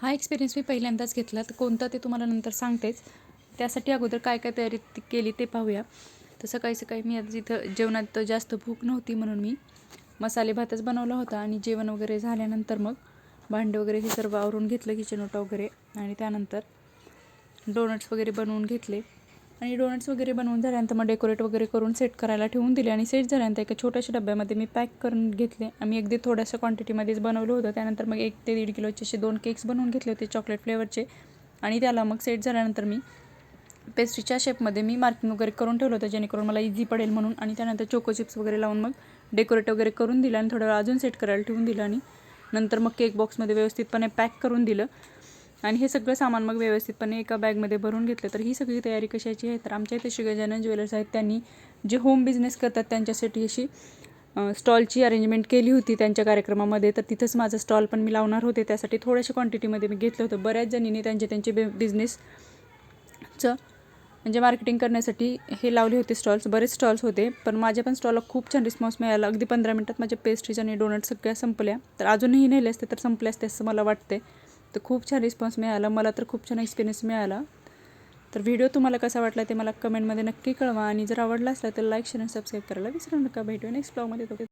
हा एक्सपिरियन्स मी पहिल्यांदाच घेतला, तर कोणता ते तुम्हाला नंतर सांगतेच. त्यासाठी अगोदर काय काय तयारी केली ते पाहूया. तर सकाळी सकाळी मी आज इथं जेवणात जास्त भूक नव्हती म्हणून मी मसाले भातच बनवला होता आणि जेवण वगैरे झाल्यानंतर मग भांडे वगैरे हे सर्व आवरून घेतलं, किचन ओटा वगैरे, आणि त्यानंतर डोनट्स वगैरे बनवून घेतले. आणि डोनट्स वगैरे बनवून झाल्यानंतर मग डेकोरेट वगैरे करून सेट करायला ठेवून दिले. आणि सेट झाल्यानंतर एका छोट्याशा डब्यामध्ये मी पॅक करून घेतले. आम्ही अगदी थोड्याशा क्वांटिटीमध्येच बनवलं होतं. त्यानंतर मग 1 ते 1.5 किलोचे असे 2 केक्स बनवून घेतले होते चॉकलेट फ्लेवरचे. आणि त्याला मग सेट झाल्यानंतर मी पेस्ट्रीच्या शेपमध्ये मी मार्किंग वगैरे करून ठेवलं होतं, जेणेकरून मला इझी पडेल म्हणून. आणि त्यानंतर चोको चिप्स वगैरे लावून मग डेकोरेट वगैरे करून दिलं आणि थोडा वेळ अजून सेट करायला ठेवून दिलं. आणि नंतर मग केक बॉक्समध्ये व्यवस्थितपणे पॅक करून दिलं. आणि हे सगळं सामान मग व्यवस्थितपणे एका बॅगमध्ये भरून घेतलं. तर ही सगळी तयारी कशाची आहे, तर आमच्या इथे श्री गजानन ज्वेलर्स आहेत, त्यांनी जे होम बिझनेस करतात त्यांच्यासाठी अशी स्टॉलची अरेंजमेंट केली होती त्यांच्या कार्यक्रमामध्ये. तर तिथंच माझं स्टॉल पण मी लावणार होते. त्यासाठी थोड्याशा क्वांटिटीमध्ये मी घेतलं होतं. बऱ्याच जणींनी त्यांचे बिझनेसचं म्हणजे मार्केटिंग करण्यासाठी हे लावले होते स्टॉल्स. बरेच स्टॉल्स होते, पण माझ्या पण स्टॉलला खूप छान रिस्पॉन्स मिळाला. अगदी 15 मिनटात माझ्या पेस्ट्रीज आणि डोनट सगळ्या संपल्या. तर अजूनही नेले असते तर संपले असते असं मला वाटते. तर खूप छान रिस्पॉन्स मिळाला. मला तर खूप छान एक्सपिरियन्स मिळाला. तर व्हिडिओ तुम्हाला कसा वाटला ते मला कमेंटमध्ये नक्की कळवा. आणि जर आवडला असला तर लाईक, शेअर आणि सबस्क्राईब करायला विसरू नका. भेटूया नेक्स्ट ब्लॉगमध्ये.